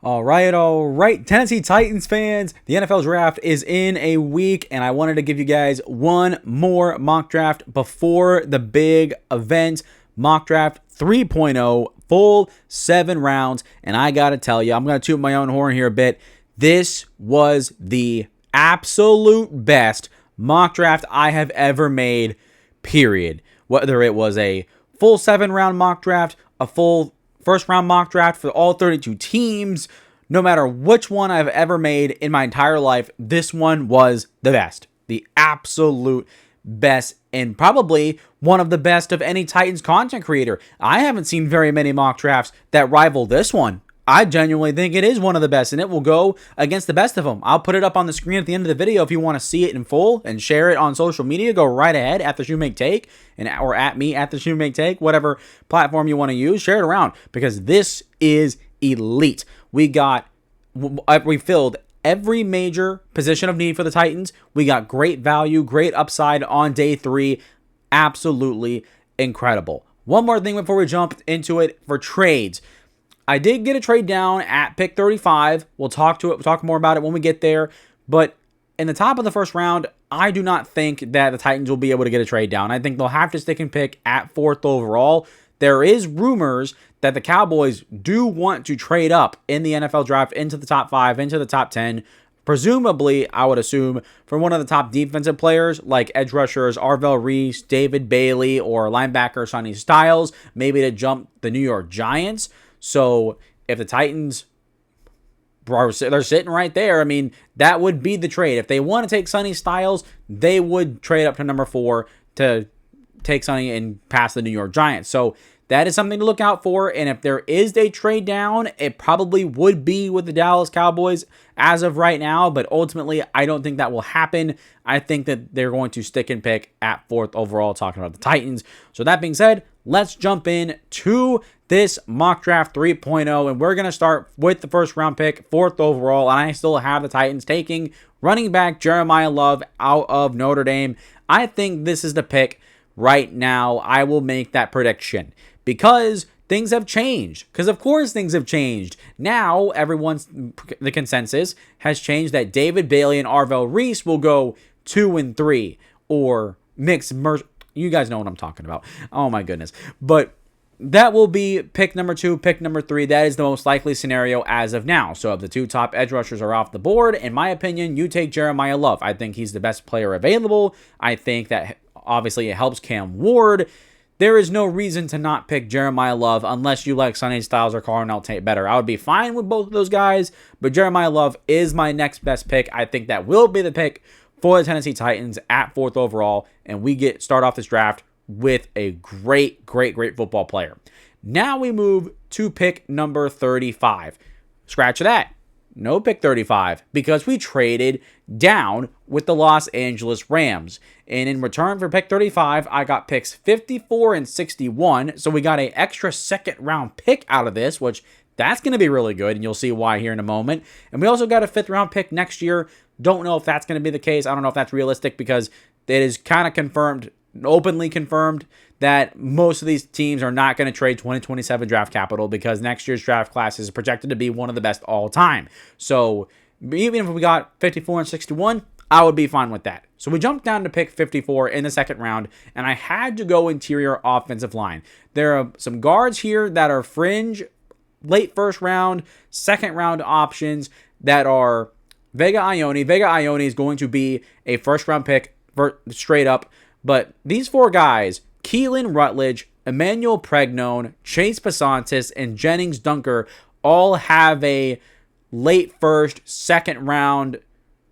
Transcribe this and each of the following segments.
All right. Tennessee Titans fans, the NFL draft is in a week, and I wanted to give you guys one more mock draft before the big event. Mock draft 3.0, full 7 rounds, and I got to tell you, I'm going to toot my own horn here a bit. This was the absolute best mock draft I have ever made, period. Whether it was a full 7-round mock draft, a full first round mock draft for all 32 teams, no matter which one I've ever made in my entire life, this one was the best. The absolute best, and probably one of the best of any Titans content creator. I haven't seen very many mock drafts that rival this one. I genuinely think it is one of the best, and it will go against the best of them. I'll put it up on the screen at the end of the video if you want to see it in full and share it on social media. Go right ahead at the Shoemake Take, or at me at the Shoemake Take, whatever platform you want to use. Share it around because this is elite. We filled every major position of need for the Titans. We got great value, great upside on day 3. Absolutely incredible. One more thing before we jump into it for trades. I did get a trade down at pick 35. We'll talk more about it when we get there. But in the top of the first round, I do not think that the Titans will be able to get a trade down. I think they'll have to stick and pick at 4th overall. There is rumors that the Cowboys do want to trade up in the NFL draft into the top 5, into the top 10. Presumably, I would assume, for one of the top defensive players like edge rushers Arvell Reese, David Bailey, or linebacker Sonny Styles, maybe to jump the New York Giants. So if the Titans, they're sitting right there, I mean, that would be the trade. If they want to take Sonny Styles, they would trade up to number 4 to take Sonny and pass the New York Giants. So that is something to look out for. And if there is a trade down, it probably would be with the Dallas Cowboys as of right now. But ultimately, I don't think that will happen. I think that they're going to stick and pick at 4th overall, talking about the Titans. So that being said, let's jump in to this mock draft 3.0. And we're going to start with the first round pick, 4th overall. And I still have the Titans taking running back Jeremiah Love out of Notre Dame. I think this is the pick right now. I will make that prediction because things have changed. Because of course things have changed. Now the consensus has changed that David Bailey and Arvell Reese will go 2 and 3, or you guys know what I'm talking about. Oh my goodness. But that will be pick number 2, pick number 3. That is the most likely scenario as of now. So if the 2 top edge rushers are off the board, in my opinion, you take Jeremiah Love. I think he's the best player available. I think that obviously it helps Cam Ward. There is no reason to not pick Jeremiah Love unless you like Sonny Styles or Carnell Tate better. I would be fine with both of those guys, but Jeremiah Love is my next best pick. I think that will be the pick for the Tennessee Titans at 4th overall, and we start off this draft with a great football player. Now we move to pick number 35. Scratch that. No pick 35 because we traded down with the Los Angeles Rams. And in return for pick 35, I got picks 54 and 61. So we got an extra 2nd round pick out of this, which that's going to be really good. And you'll see why here in a moment. And we also got a 5th round pick next year. Don't know if that's going to be the case. I don't know if that's realistic because it is kind of confirmed, openly confirmed, that most of these teams are not going to trade 2027 draft capital because next year's draft class is projected to be one of the best all time. So even if we got 54 and 61, I would be fine with that. So we jumped down to pick 54 in the 2nd round, and I had to go interior offensive line. There are some guards here that are fringe, late 1st round, 2nd round options that are Vega Ione. Vega Ione is going to be a 1st round pick straight up. But these 4 guys, Keelan Rutledge, Emmanuel Pregnone, Chase Pasantis, and Jennings Dunker, all have a late 1st, 2nd round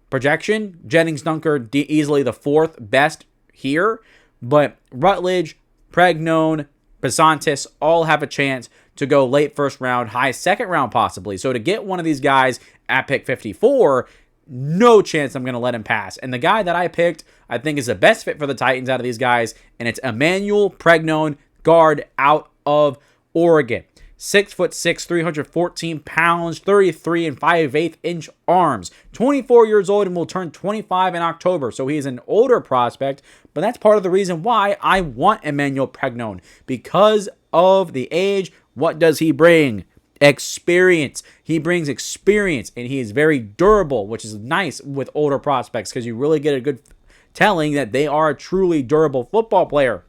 projection. Jennings Dunker easily the 4th best here. But Rutledge, Pregnone, Pasantis all have a chance to go late 1st round, high 2nd round possibly. So to get one of these guys at pick 54, no chance I'm going to let him pass. And the guy that I picked, I think, is the best fit for the Titans out of these guys, and it's Emmanuel Pregnone, guard out of Oregon. 6'6", 314 pounds, 33 and 5/8 inch arms. 24 years old and will turn 25 in October. So he is an older prospect, but that's part of the reason why I want Emmanuel Pregnone. Because of the age, what does he bring? Experience. He brings experience, and he is very durable, which is nice with older prospects because you really get a good telling that they are a truly durable football player.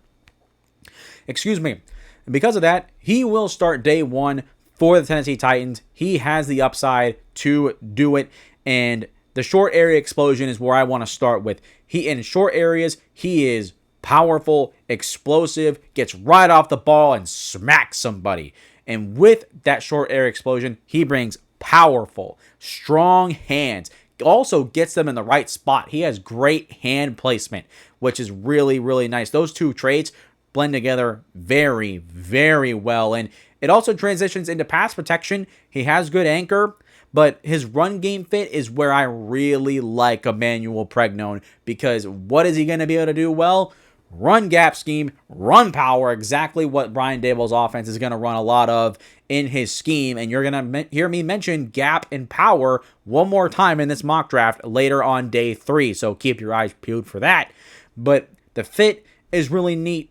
Excuse me. And because of that, he will start day one for the Tennessee Titans. He has the upside to do it, and the short area explosion is where I want to start with. He in short areas, he is powerful, explosive, gets right off the ball and smacks somebody. And with that short area explosion, he brings powerful, strong hands. Also gets them in the right spot. He has great hand placement, which is really, really nice. Those two traits blend together very, very well. And it also transitions into pass protection. He has good anchor, but his run game fit is where I really like Emmanuel Pregnon, because what is he going to be able to do well? Run gap scheme, run power, exactly what Brian Daboll's offense is going to run a lot of in his scheme. And you're going to hear me mention gap and power one more time in this mock draft later on day 3. So keep your eyes peeled for that. But the fit is really neat.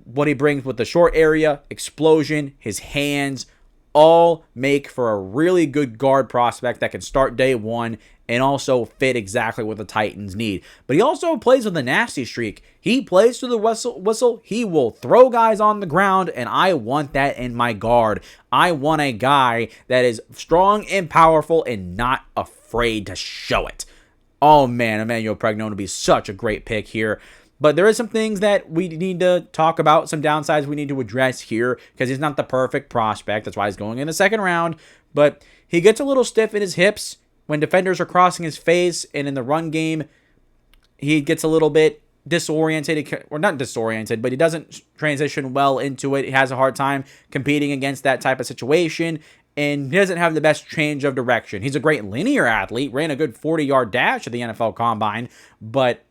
What he brings with the short area, explosion, his hands, all make for a really good guard prospect that can start day one and also fit exactly what the Titans need. But he also plays with a nasty streak. He plays through the whistle. He will throw guys on the ground, and I want that in my guard. I want a guy that is strong and powerful and not afraid to show it. Oh man, Emmanuel Pregnon would be such a great pick here. But there is some things that we need to talk about, some downsides we need to address here, because he's not the perfect prospect. That's why he's going in the second round. But he gets a little stiff in his hips when defenders are crossing his face, and in the run game, he gets a little bit disoriented, or not disoriented, but he doesn't transition well into it. He has a hard time competing against that type of situation, and he doesn't have the best change of direction. He's a great linear athlete, ran a good 40-yard dash at the NFL Combine, but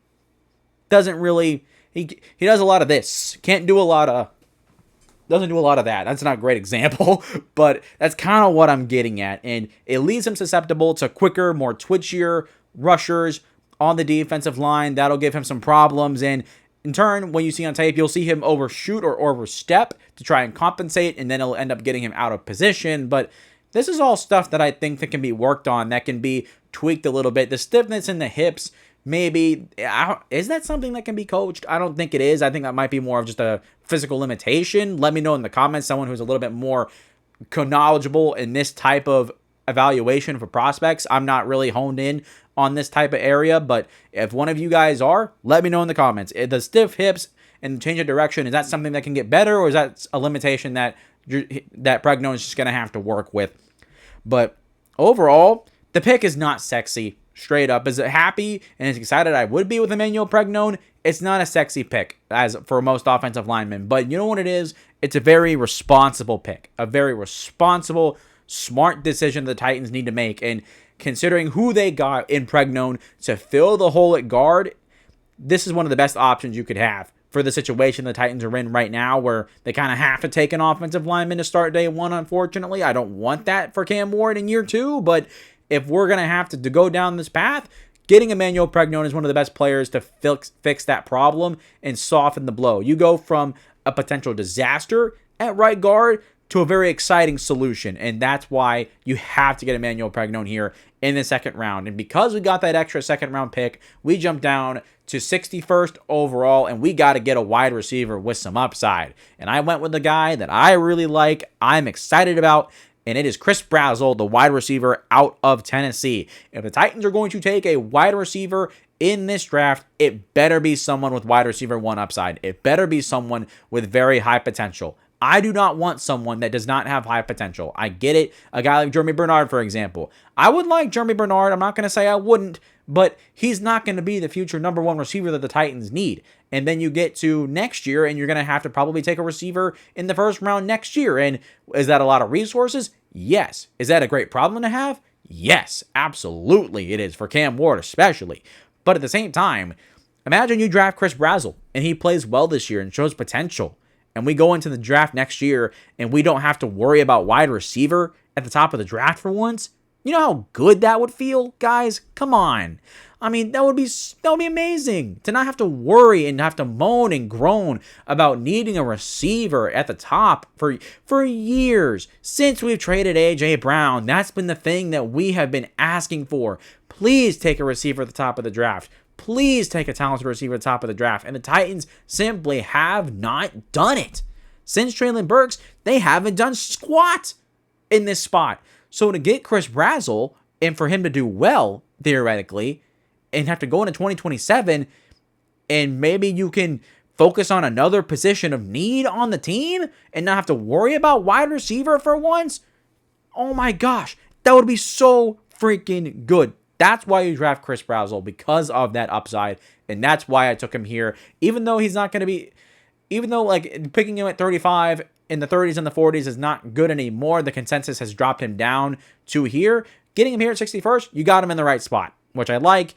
doesn't really, he does a lot of this. Doesn't do a lot of that. That's not a great example, but that's kind of what I'm getting at. And it leaves him susceptible to quicker, more twitchier rushers on the defensive line. That'll give him some problems. And in turn, when you see on tape, you'll see him overshoot or overstep to try and compensate, and then it'll end up getting him out of position. But this is all stuff that I think that can be worked on, that can be tweaked a little bit. The stiffness in the hips, maybe, is that something that can be coached? I don't think it is. I think that might be more of just a physical limitation. Let me know in the comments, someone who's a little bit more knowledgeable in this type of evaluation for prospects. I'm not really honed in on this type of area, but if one of you guys are, let me know in the comments. The stiff hips and the change of direction, is that something that can get better, or is that a limitation that Pregnon is just going to have to work with? But overall, the pick is not sexy. Straight up, as happy and as excited I would be with Emmanuel Pregnon, it's not a sexy pick as for most offensive linemen. But you know what it is? It's a very responsible pick. A very responsible, smart decision the Titans need to make. And considering who they got in Pregnon to fill the hole at guard, this is one of the best options you could have for the situation the Titans are in right now, where they kind of have to take an offensive lineman to start day one, unfortunately. I don't want that for Cam Ward in year 2, but if we're going to have to go down this path, getting Emmanuel Pregnon is one of the best players to fix that problem and soften the blow. You go from a potential disaster at right guard to a very exciting solution, and that's why you have to get Emmanuel Pregnon here in the second round. And because we got that extra second round pick, we jumped down to 61st overall, and we got to get a wide receiver with some upside. And I went with the guy that I really like, I'm excited about, and it is Chris Brazzell, the wide receiver out of Tennessee. If the Titans are going to take a wide receiver in this draft, it better be someone with wide receiver 1 upside. It better be someone with very high potential. I do not want someone that does not have high potential. I get it. A guy like Jeremy Bernard, for example. I would like Jeremy Bernard. I'm not going to say I wouldn't, but he's not going to be the future number 1 receiver that the Titans need. And then you get to next year, and you're going to have to probably take a receiver in the first round next year. And is that a lot of resources? Yes. Is that a great problem to have? Yes, absolutely it is, for Cam Ward especially. But at the same time, imagine you draft Chris Brazzell, and he plays well this year and shows potential, and we go into the draft next year, and we don't have to worry about wide receiver at the top of the draft for once. You know how good that would feel, guys? Come on. I mean, that would be amazing to not have to worry and have to moan and groan about needing a receiver at the top for years since we've traded AJ Brown. That's been the thing that we have been asking for. Please take a receiver at the top of the draft. Please take a talented receiver at the top of the draft. And the Titans simply have not done it. Since Treylon Burks, they haven't done squat in this spot. So to get Chris Brazzell and for him to do well, theoretically, and have to go into 2027, and maybe you can focus on another position of need on the team and not have to worry about wide receiver for once, oh my gosh, that would be so freaking good. That's why you draft Chris Brazzell, because of that upside, and that's why I took him here, even though he's not going to be, even though like picking him at 35 in the 30s and the 40s is not good anymore. The consensus has dropped him down to here. Getting him here at 61st, you got him in the right spot, which I like.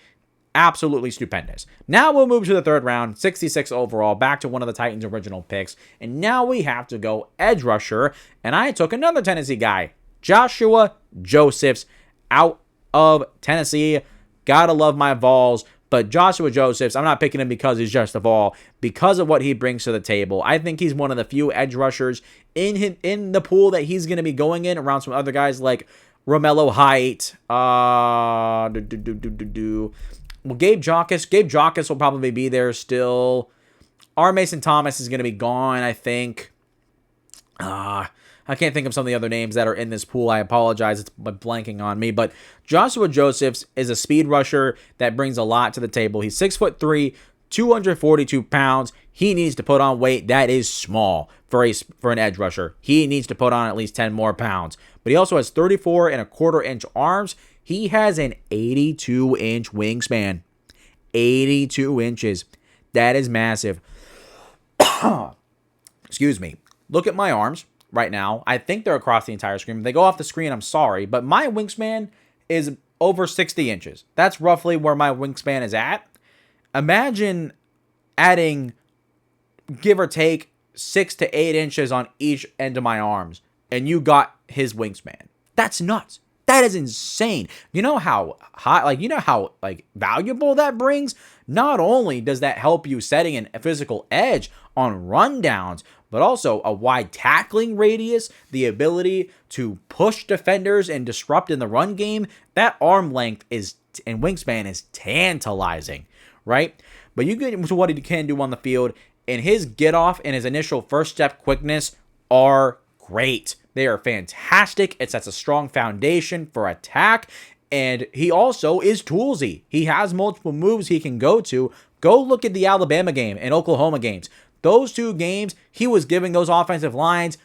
Absolutely stupendous. Now we'll move to the third round, 66 overall, back to one of the Titans' original picks. And now we have to go edge rusher. And I took another Tennessee guy, Joshua Josephs, out of Tennessee. Gotta love my Vols. But Joshua Josephs, I'm not picking him because he's just a Vol, because of what he brings to the table. I think he's one of the few edge rushers in the pool that he's going to be going in around some other guys like Romello Height. Well, Gabe Jockus will probably be there still. R. Mason Thomas is going to be gone, I think. I can't think of some of the other names that are in this pool. I apologize. It's blanking on me. But Joshua Josephs is a speed rusher that brings a lot to the table. He's 6'3", 242 pounds. He needs to put on weight. That is small for an edge rusher. He needs to put on at least 10 more pounds. But he also has 34.25-inch arms. He has an 82-inch wingspan. 82 inches. That is massive. Excuse me. Look at my arms right now. I think they're across the entire screen. If they go off the screen, I'm sorry. But my wingspan is over 60 inches. That's roughly where my wingspan is at. Imagine adding, give or take, 6 to 8 inches on each end of my arms, and you got his wingspan. That's nuts. That is insane. You know how high, how valuable that brings? Not only does that help you setting a physical edge on rundowns, but also a wide tackling radius, the ability to push defenders and disrupt in the run game. That arm length and wingspan is tantalizing, right? But you get to what he can do on the field, and his get off and his initial first step quickness are great. They are fantastic. It sets a strong foundation for attack, and he also is toolsy. He has multiple moves he can go to. Go look at the Alabama game and Oklahoma games. Those two games, he was giving those offensive lines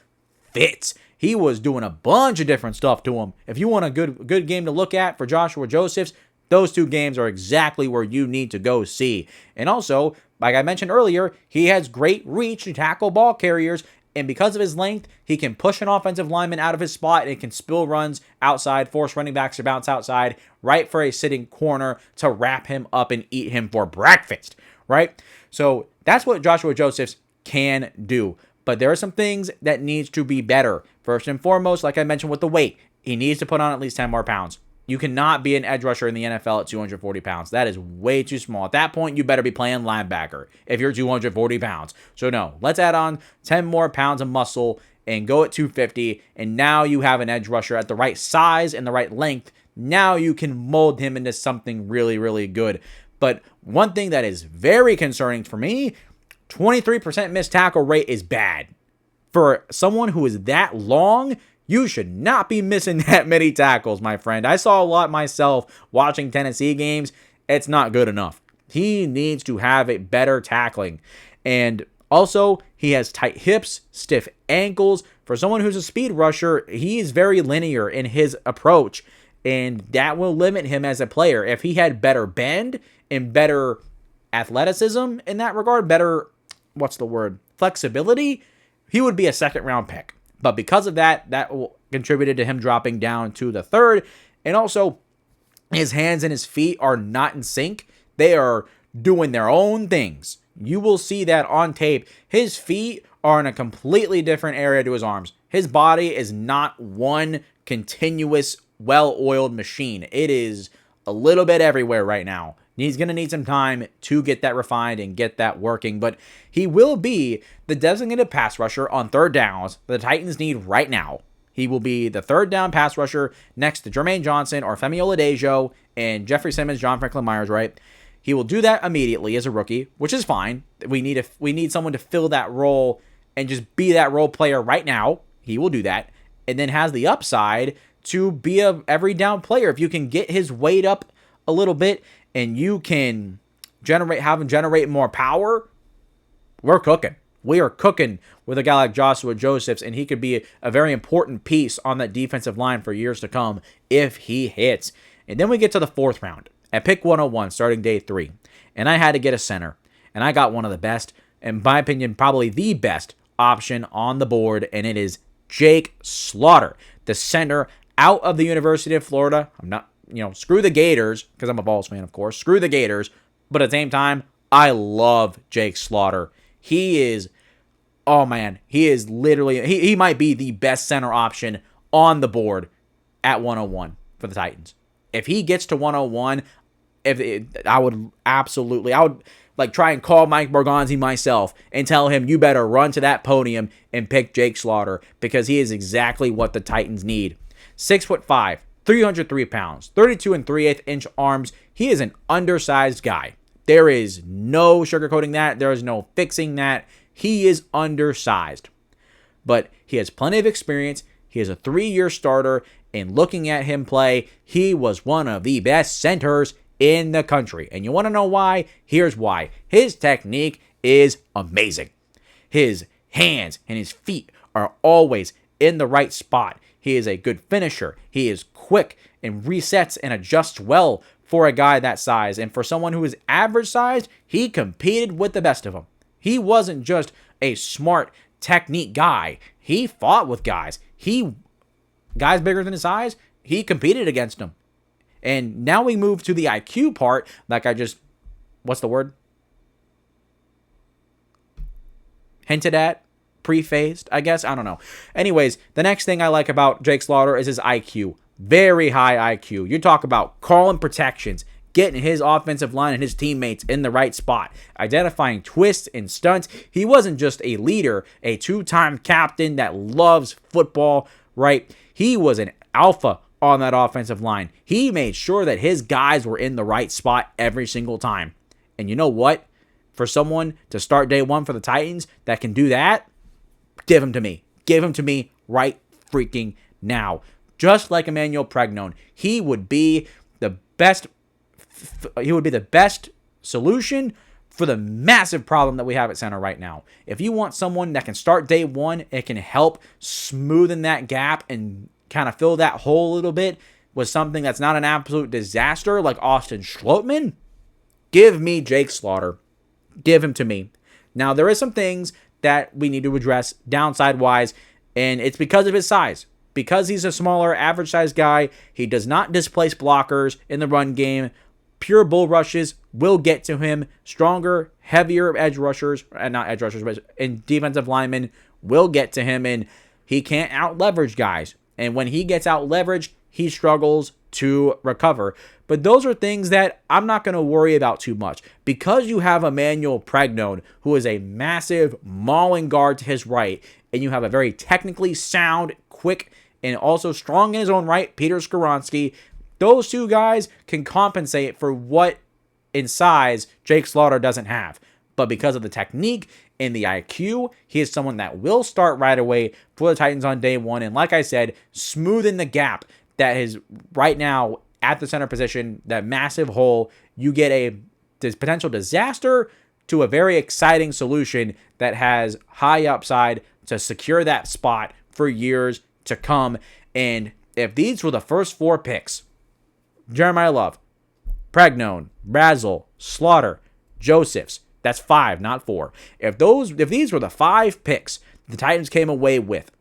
fits. He was doing a bunch of different stuff to them. If you want a good game to look at for Joshua Josephs, those two games are exactly where you need to go see. And also, like I mentioned earlier, he has great reach to tackle ball carriers. And because of his length, he can push an offensive lineman out of his spot and can spill runs outside, force running backs to bounce outside, right for a sitting corner to wrap him up and eat him for breakfast, right? So that's what Joshua Josephs can do. But there are some things that needs to be better. First and foremost, like I mentioned with the weight, he needs to put on at least 10 more pounds. You cannot be an edge rusher in the NFL at 240 pounds. That is way too small. At that point, you better be playing linebacker if you're 240 pounds. So no, let's add on 10 more pounds of muscle and go at 250. And now you have an edge rusher at the right size and the right length. Now you can mold him into something really, really good. But one thing that is very concerning for me, 23% missed tackle rate is bad. For someone who is that long, you should not be missing that many tackles, my friend. I saw a lot myself watching Tennessee games. It's not good enough. He needs to have a better tackling. And also, he has tight hips, stiff ankles. For someone who's a speed rusher, he's very linear in his approach, and that will limit him as a player. If he had better bend and better athleticism in that regard, better, flexibility, he would be a second-round pick. But because of that contributed to him dropping down to the third. And also, his hands and his feet are not in sync. They are doing their own things. You will see that on tape. His feet are in a completely different area to his arms. His body is not one continuous well-oiled machine. It is a little bit everywhere right now. He's going to need some time to get that refined and get that working, but he will be the designated pass rusher on third downs that the Titans need right now. He will be the third down pass rusher next to Jermaine Johnson or Femi Oladejo and Jeffrey Simmons, John Franklin Myers, right? He will do that immediately as a rookie, which is fine. We need someone to fill that role and just be that role player right now. He will do that, and then has the upside to be a every down player. If you can get his weight up a little bit and you can have him generate more power, we're cooking. We are cooking with a guy like Joshua Josephs, and he could be a very important piece on that defensive line for years to come if he hits. And then we get to the fourth round at pick 101, starting day 3. And I had to get a center, and I got one of the best, in my opinion, probably the best option on the board, and it is Jake Slaughter, the center out of the University of Florida. I'm not, screw the Gators, because I'm a Vols fan, of course. Screw the Gators. But at the same time, I love Jake Slaughter. He is, oh man, he is literally, he might be the best center option on the board at 101 for the Titans. If he gets to 101, I would like try and call Mike Borgonzi myself and tell him, you better run to that podium and pick Jake Slaughter, because he is exactly what the Titans need. 6'5", 303 pounds, 32 3/8 inch arms. He is an undersized guy. There is no sugarcoating that. There is no fixing that. He is undersized. But he has plenty of experience. He is a 3-year starter. And looking at him play, he was one of the best centers in the country. And you want to know why? Here's why. His technique is amazing. His hands and his feet are always in the right spot. He is a good finisher. He is quick and resets and adjusts well for a guy that size. And for someone who is average sized, he competed with the best of them. He wasn't just a smart technique guy. He fought with guys. Guys bigger than his size, he competed against them. And now we move to the IQ part, what's the word? Hinted at? Prefaced, I guess? I don't know. Anyways, the next thing I like about Jake Slaughter is his IQ. Very high IQ. You talk about calling protections, getting his offensive line and his teammates in the right spot, identifying twists and stunts. He wasn't just a leader, a 2-time captain that loves football, right? He was an alpha on that offensive line. He made sure that his guys were in the right spot every single time. And you know what? For someone to start day 1 for the Titans that can do that, give him to me. Give him to me right freaking now. Just like Emmanuel Pregnon, he would be the best solution for the massive problem that we have at center right now. If you want someone that can start day 1, it can help smoothen that gap and kind of fill that hole a little bit with something that's not an absolute disaster like Austin Schlottman, give me Jake Slaughter. Give him to me. Now, there is some things that we need to address downside-wise, and it's because of his size. Because he's a smaller, average-sized guy, he does not displace blockers in the run game. Pure bull rushes will get to him. Stronger, heavier edge rushers, not edge rushers, but and defensive linemen will get to him, and he can't out-leverage guys. And when he gets out-leveraged, he struggles to recover. But those are things that I'm not going to worry about too much. Because you have Emmanuel Pregnon, who is a massive mauling guard to his right, and you have a very technically sound, quick, and also strong in his own right, Peter Skoronski, those two guys can compensate for what in size Jake Slaughter doesn't have. But because of the technique and the IQ, he is someone that will start right away for the Titans on day 1. And like I said, smoothing the gap that is right now at the center position, that massive hole. You get this potential disaster to a very exciting solution that has high upside to secure that spot for years to come. And if these were the first 4 picks, Jeremiah Love, Pregnon, Brazel, Slaughter, Josephs, that's 5, not 4. If these were the 5 picks the Titans came away with,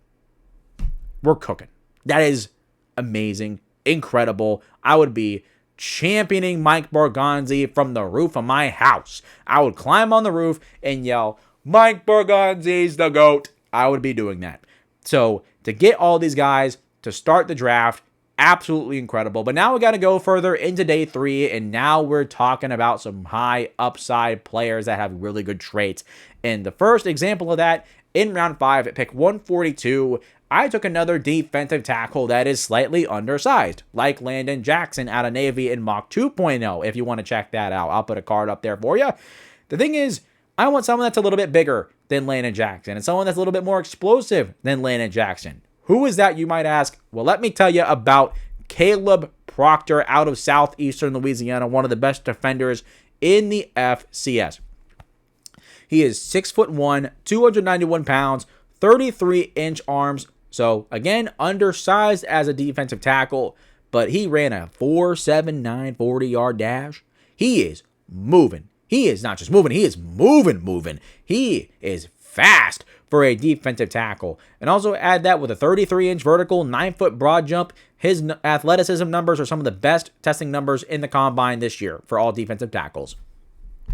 we're cooking. That is amazing, incredible. I would be championing Mike Borgonzi from the roof of my house. I would climb on the roof and yell, Mike Borgonzi's the GOAT. I would be doing that. So to get all these guys to start the draft, absolutely incredible. But now we got to go further into day 3, and now we're talking about some high upside players that have really good traits. And the first example of that, in round 5 at pick 142, I took another defensive tackle that is slightly undersized, like Landon Jackson out of Navy in Mock 2.0, if you want to check that out. I'll put a card up there for you. The thing is, I want someone that's a little bit bigger than Landon Jackson and someone that's a little bit more explosive than Landon Jackson. Who is that, you might ask? Well, let me tell you about Caleb Proctor out of Southeastern Louisiana, one of the best defenders in the FCS. He is 6'1", 291 pounds, 33-inch arms. So, again, undersized as a defensive tackle, but he ran a 4.79 40-yard dash. He is moving. He is not just moving, he is moving. He is fast for a defensive tackle. And also add that with a 33-inch vertical, 9-foot broad jump. His athleticism numbers are some of the best testing numbers in the combine this year for all defensive tackles.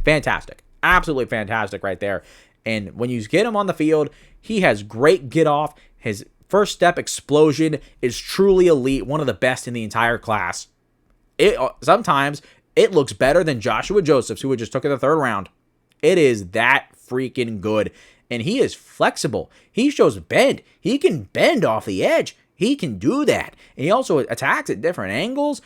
Fantastic. Absolutely fantastic right there. And when you get him on the field, he has great get off. His first step explosion is truly elite, one of the best in the entire class. Sometimes it looks better than Joshua Josephs, who we just took in the 3rd round. It is that freaking good. And he is flexible. He shows bend. He can bend off the edge. He can do that. And he also attacks at different angles.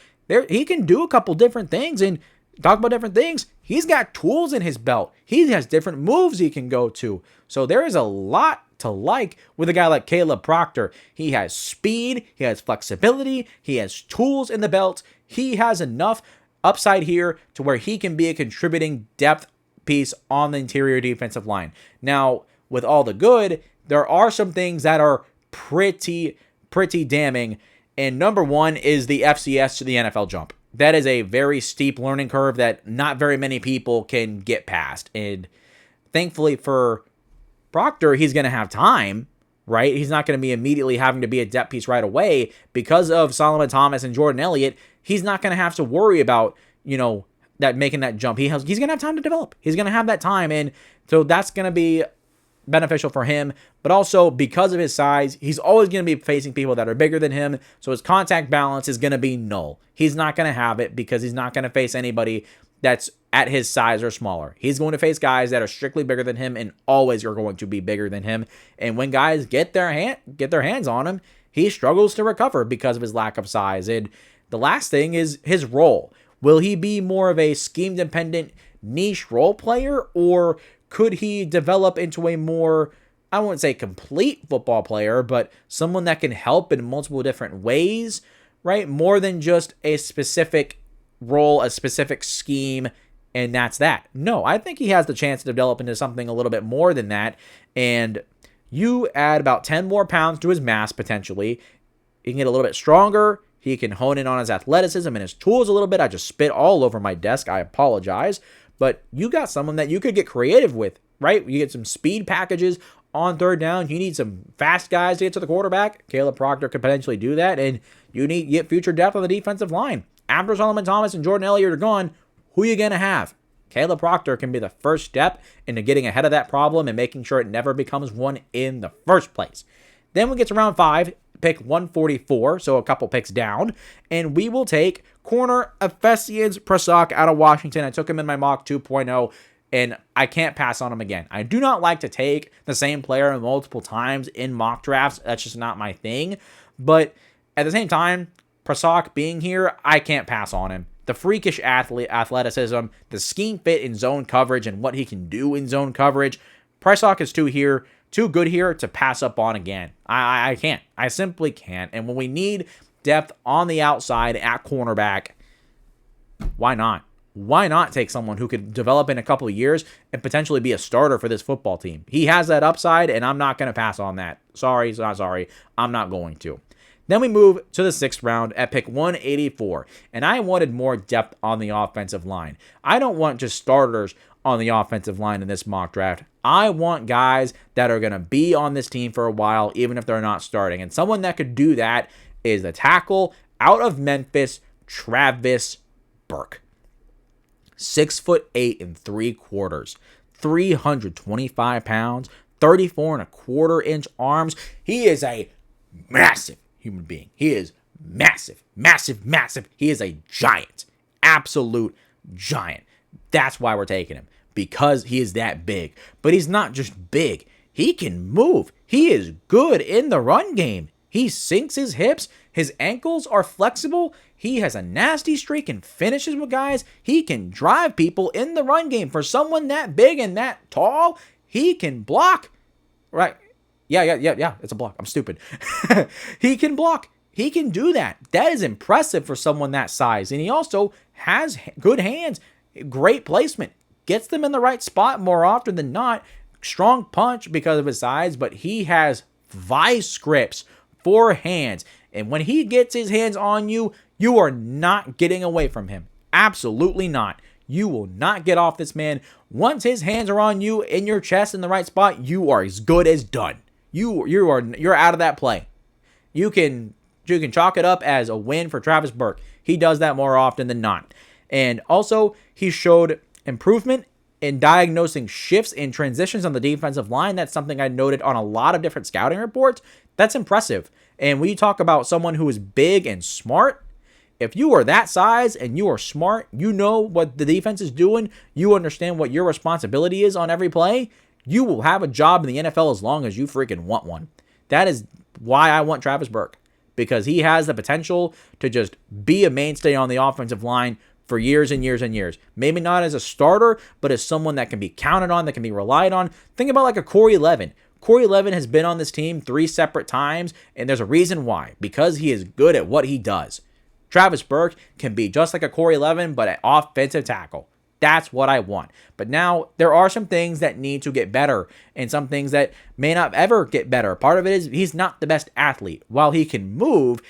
He can do a couple different things. And talk about different things, he's got tools in his belt. He has different moves he can go to. So there is a lot to like with a guy like Caleb Proctor. He has speed. He has flexibility. He has tools in the belt. He has enough upside here to where he can be a contributing depth piece on the interior defensive line. Now, with all the good, there are some things that are pretty damning. And number one is the FCS to the NFL jump. That is a very steep learning curve that not very many people can get past. And thankfully for Proctor, he's going to have time, right? He's not going to be immediately having to be a depth piece right away. Because of Solomon Thomas and Jordan Elliott, he's not going to have to worry about, that making that jump. He's going to have time to develop. He's going to have that time. And so that's going to be beneficial for him. But also, because of his size, he's always going to be facing people that are bigger than him. So his contact balance is going to be null. He's not going to have it because he's not going to face anybody that's at his size or smaller. He's going to face guys that are strictly bigger than him and always are going to be bigger than him. And when guys get their hands on him, he struggles to recover because of his lack of size. And the last thing is his role. Will he be more of a scheme-dependent niche role player, or could he develop into a more, I wouldn't say complete football player, but someone that can help in multiple different ways, right? More than just a specific role, a specific scheme, and that's that. No, I think he has the chance to develop into something a little bit more than that. And you add about 10 more pounds to his mass potentially. He can get a little bit stronger. He can hone in on his athleticism and his tools a little bit. I just spit all over my desk. I apologize. But you got someone that you could get creative with, right? You get some speed packages on 3rd down. You need some fast guys to get to the quarterback. Caleb Proctor could potentially do that. And you get future depth on the defensive line. After Solomon Thomas and Jordan Elliott are gone, who are you going to have? Caleb Proctor can be the first step into getting ahead of that problem and making sure it never becomes one in the first place. Then we get to round 5, pick 144, so a couple picks down, and we will take corner Ephesians Prasak out of Washington. I took him in my mock 2.0, and I can't pass on him again. I do not like to take the same player multiple times in mock drafts. That's just not my thing. But at the same time, Prasak being here, I can't pass on him. The freakish athleticism, the scheme fit in zone coverage, and what he can do in zone coverage. Prasak is too good here to pass up on again. I can't. I simply can't. And when we need depth on the outside at cornerback, why not? Why not take someone who could develop in a couple of years and potentially be a starter for this football team? He has that upside, and I'm not going to pass on that. Sorry, not sorry. I'm not going to. Then we move to the 6th round at pick 184, and I wanted more depth on the offensive line. I don't want just starters on the offensive line in this mock draft. I want guys that are going to be on this team for a while, even if they're not starting. And someone that could do that is the tackle out of Memphis, Travis Burke. 6'8" 3/4, 325 pounds, 34 1/4 inch arms. He is a massive human being. He is massive, massive, massive. He is a giant, absolute giant. That's why we're taking him, because he is that big. But he's not just big. He can move. He is good in the run game. He sinks his hips. His ankles are flexible. He has a nasty streak and finishes with guys. He can drive people in the run game. For someone that big and that tall, he can block. Right? Yeah. It's a block. I'm stupid. He can block. He can do that. That is impressive for someone that size. And he also has good hands. Great placement. Gets them in the right spot more often than not. Strong punch because of his size, but he has vice grips for hands. And when he gets his hands on you, you are not getting away from him. Absolutely not. You will not get off this man. Once his hands are on you in your chest in the right spot, you are as good as done. You're out of that play. You can chalk it up as a win for Travis Burke. He does that more often than not. And also, he showed improvement in diagnosing shifts and transitions on the defensive line. That's something I noted on a lot of different scouting reports. That's impressive. And when you talk about someone who is big and smart, if you are that size and you are smart, you know what the defense is doing, you understand what your responsibility is on every play, you will have a job in the NFL as long as you freaking want one. That is why I want Travis Burke, because he has the potential to just be a mainstay on the offensive line for years and years and years. Maybe not as a starter, but as someone that can be counted on, that can be relied on. Think about like a Corey Levin. Corey Levin has been on this team 3 separate times, and there's a reason why. Because he is good at what he does. Travis Burke can be just like a Corey Levin, but an offensive tackle. That's what I want. But now, there are some things that need to get better, and some things that may not ever get better. Part of it is he's not the best athlete. While he can move,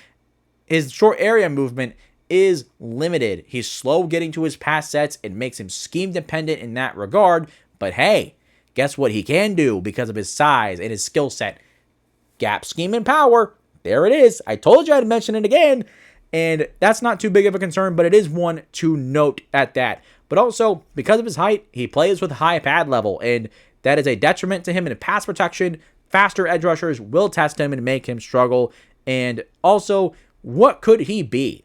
his short area movement is limited. He's slow getting to his pass sets. It makes him scheme dependent in that regard. But hey, guess what he can do because of his size and his skill set? Gap scheme and power. There it is. I told you I'd mention it again. And that's not too big of a concern, but it is one to note at that. But also, because of his height, he plays with high pad level, and that is a detriment to him in pass protection. Faster edge rushers will test him and make him struggle. And also, what could he be?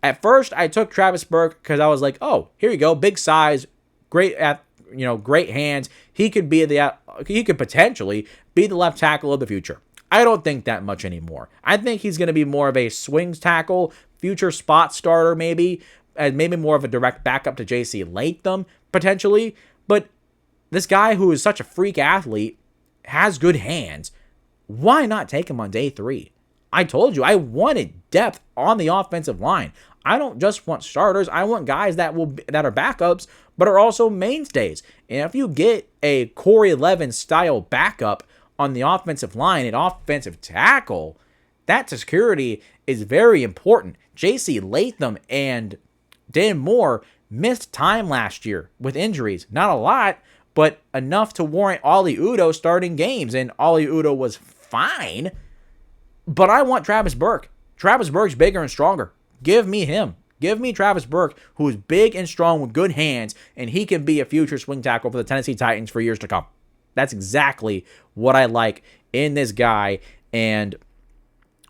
At first, I took Travis Burke because I was like, oh, here you go, big size, great hands. He could potentially be the left tackle of the future. I don't think that much anymore. I think he's going to be more of a swings tackle, future spot starter maybe, and maybe more of a direct backup to J.C. Latham potentially. But this guy who is such a freak athlete has good hands. Why not take him on day 3? I told you I wanted depth on the offensive line. I don't just want starters. I want guys that are backups, but are also mainstays. And if you get a Corey Levin style backup on the offensive line, an offensive tackle, that security is very important. J.C. Latham and Dan Moore missed time last year with injuries. Not a lot, but enough to warrant Oli Udoh starting games. And Oli Udoh was fine. But I want Travis Burke. Travis Burke's bigger and stronger. Give me him. Give me Travis Burke, who is big and strong with good hands, and he can be a future swing tackle for the Tennessee Titans for years to come. That's exactly what I like in this guy. And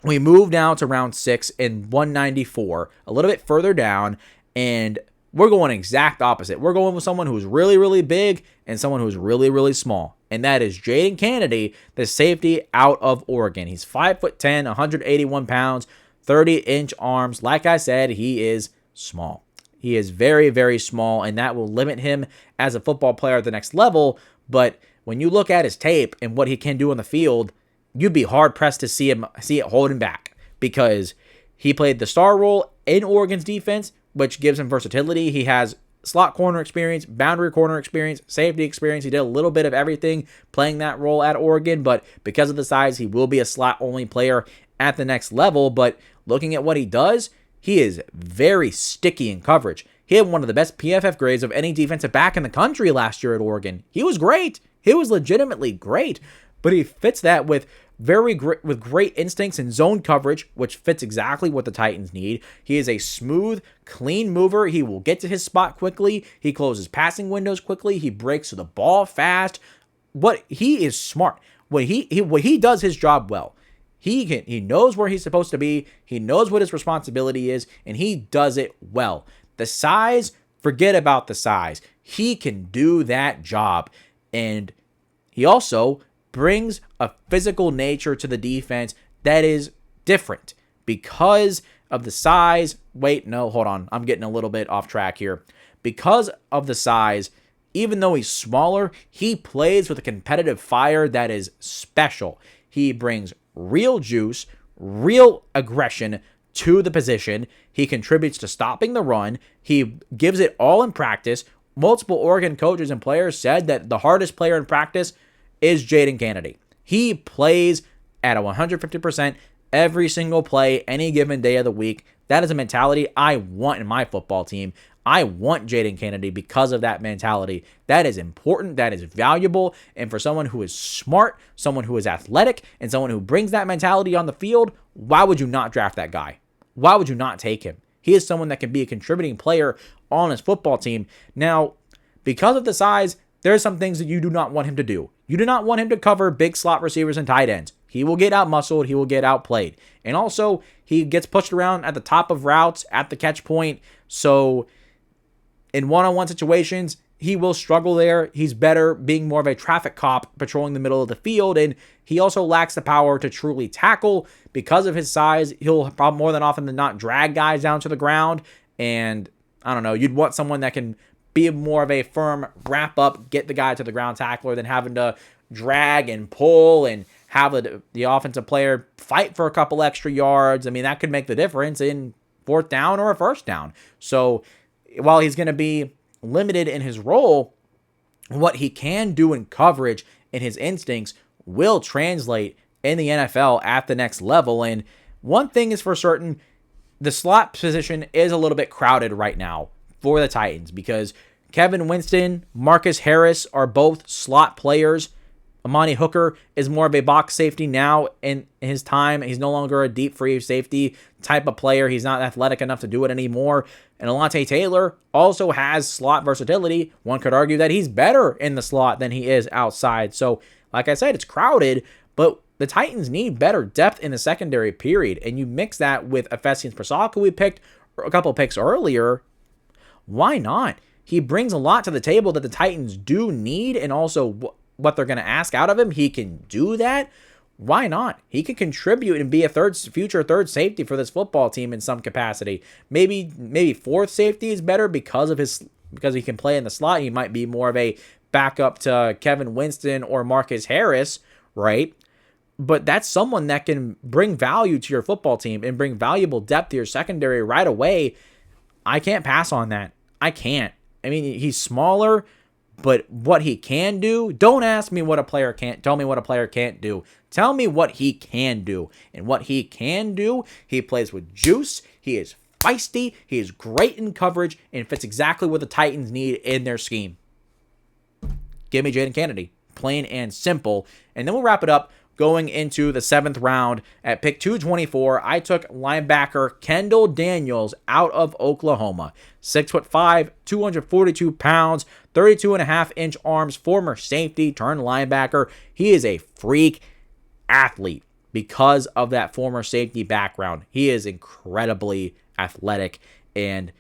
we move now to round 6 in 194, a little bit further down, and we're going exact opposite. We're going with someone who's really, really big and someone who's really, really small. And that is Jaden Kennedy, the safety out of Oregon. He's 5'10", 181 pounds, 30-inch arms. Like I said, he is small. He is very, very small, and that will limit him as a football player at the next level. But when you look at his tape and what he can do on the field, you'd be hard-pressed to see it hold him back, because he played the star role in Oregon's defense, which gives him versatility. He has slot corner experience, boundary corner experience, safety experience. He did a little bit of everything playing that role at Oregon, but because of the size, he will be a slot-only player at the next level. But looking at what he does, he is very sticky in coverage. He had one of the best PFF grades of any defensive back in the country last year at Oregon. He was great. He was legitimately great, but he fits that with great instincts in zone coverage, which fits exactly what the Titans need. He is a smooth, clean mover. He will get to his spot quickly. He closes passing windows quickly. He breaks to the ball fast. He is smart. When he does his job well, He knows where he's supposed to be. He knows what his responsibility is, and he does it well. The size, forget about the size. He can do that job. And he also brings a physical nature to the defense that is different because of the size. Wait, no, hold on. I'm getting a little bit off track here. Because of the size, even though he's smaller, he plays with a competitive fire that is special. He brings real juice, real aggression to the position. He contributes to stopping the run. He gives it all in practice. Multiple Oregon coaches and players said that the hardest player in practice is Jayden Kennedy. He plays at a 150% every single play, any given day of the week. That is a mentality I want in my football team. I want Jayden Kennedy because of that mentality. That is important. That is valuable. And for someone who is smart, someone who is athletic, and someone who brings that mentality on the field, why would you not draft that guy? Why would you not take him? He is someone that can be a contributing player on his football team. Now, because of the size, there are some things that you do not want him to do. You do not want him to cover big slot receivers and tight ends. He will get out-muscled. He will get outplayed. And also, he gets pushed around at the top of routes, at the catch point. So in one-on-one situations, he will struggle there. He's better being more of a traffic cop patrolling the middle of the field, and he also lacks the power to truly tackle. Because of his size, he'll probably more than often than not drag guys down to the ground, and I don't know, you'd want someone that can be more of a firm wrap-up, get the guy to the ground tackler than having to drag and pull and have the offensive player fight for a couple extra yards. I mean, that could make the difference in fourth down or a first down. So while he's going to be limited in his role, what he can do in coverage and his instincts will translate in the NFL at the next level. And one thing is for certain, the slot position is a little bit crowded right now for the Titans because Kevin Winston, Marcus Harris are both slot players. Amani Hooker is more of a box safety now in his time. He's no longer a deep free safety type of player. He's not athletic enough to do it anymore. And Alontae Taylor also has slot versatility. One could argue that he's better in the slot than he is outside. So, like I said, it's crowded, but the Titans need better depth in the secondary period. And you mix that with Efesian Prasad, who we picked a couple picks earlier. Why not? He brings a lot to the table that the Titans do need, and also what they're going to ask out of him. He can do that. Why not? He can contribute and be a future third safety for this football team in some capacity. Maybe fourth safety is better because he can play in the slot. He might be more of a backup to Kevin Winston or Marcus Harris, right? But that's someone that can bring value to your football team and bring valuable depth to your secondary right away. I can't pass on that. I can't. I mean, he's smaller, but what he can do, don't ask me what a player can't. Tell me what a player can't do. Tell me what he can do. And what he can do, he plays with juice. He is feisty. He is great in coverage and fits exactly what the Titans need in their scheme. Give me Jayden Kennedy. Plain and simple. And then we'll wrap it up. Going into the 7th round at pick 224, I took linebacker Kendall Daniels out of Oklahoma. 6'5", 242 pounds, 32.5-inch arms, former safety turned linebacker. He is a freak athlete because of that former safety background. He is incredibly athletic. And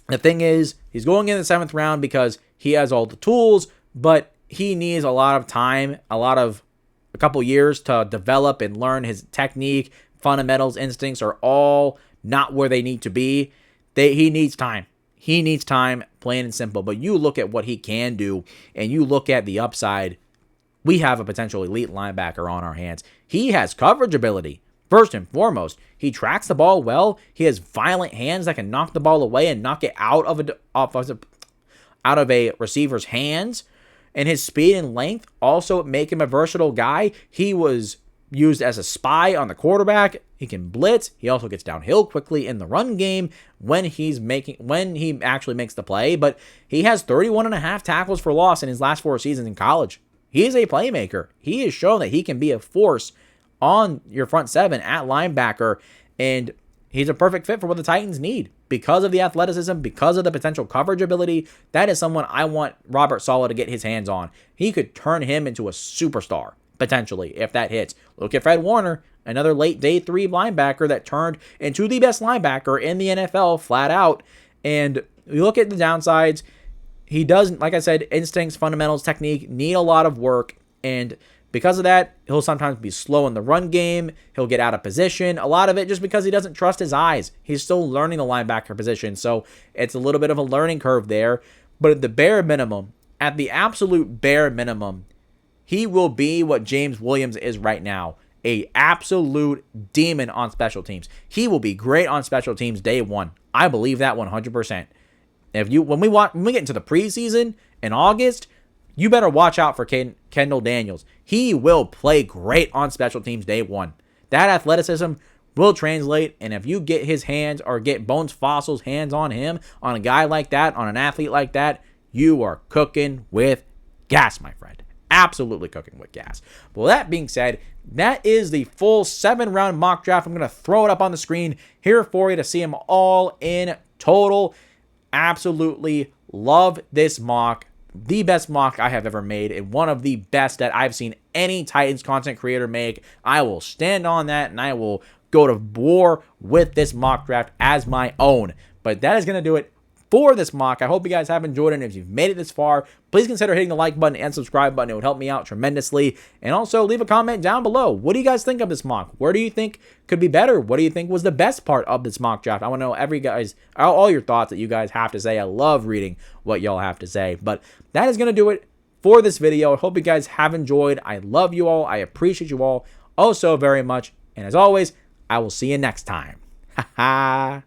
the thing is, he's going in the 7th round because he has all the tools, but he needs a lot of time, a couple years to develop and learn. His technique, fundamentals, instincts are all not where they need to be. He needs time. He needs time, plain and simple. But you look at what he can do, and you look at the upside, we have a potential elite linebacker on our hands. He has coverage ability. First and foremost, he tracks the ball well. He has violent hands that can knock the ball away and knock it out of a receiver's hands. And his speed and length also make him a versatile guy. He was used as a spy on the quarterback. He can blitz. He also gets downhill quickly in the run game when he actually makes the play. But he has 31.5 tackles for loss in his last 4 seasons in college. He is a playmaker. He has shown that he can be a force on your front 7 at linebacker. And he's a perfect fit for what the Titans need. Because of the athleticism, because of the potential coverage ability, that is someone I want Robert Saleh to get his hands on. He could turn him into a superstar. potentially, if that hits. Look at Fred Warner, another late day 3 linebacker that turned into the best linebacker in the NFL flat out. And you look at the downsides, he doesn't, like I said, instincts, fundamentals, technique need a lot of work. And because of that, he'll sometimes be slow in the run game. He'll get out of position. A lot of it just because he doesn't trust his eyes. He's still learning the linebacker position. So it's a little bit of a learning curve there. But at the bare minimum, at the absolute bare minimum, he will be what James Williams is right now. A absolute demon on special teams. He will be great on special teams day one. I believe that 100%. When we get into the preseason in August, you better watch out for Kendall Daniels. He will play great on special teams day one. That athleticism will translate, and if you get his hands or get Bones Fossil's hands on him, on a guy like that, on an athlete like that, you are cooking with gas, my friend. Absolutely cooking with gas. Well, that being said, that is the full 7-round mock draft. I'm going to throw it up on the screen here for you to see them all in total. Absolutely love this mock. The best mock I have ever made, and one of the best that I've seen any Titans content creator make. I will stand on that, and I will go to war with this mock draft as my own. But that is going to do it for this mock. I hope you guys have enjoyed it, and if you've made it this far, please consider hitting the like button and subscribe button. It would help me out tremendously. And also leave a comment down below. What do you guys think of this mock? Where do you think could be better? What do you think was the best part of this mock draft? I want to know all your thoughts that you guys have to say. I love reading what y'all have to say. But that is going to do it for this video. I hope you guys have enjoyed. I love you all. I appreciate you all oh so very much. And as always, I will see you next time. Ha ha.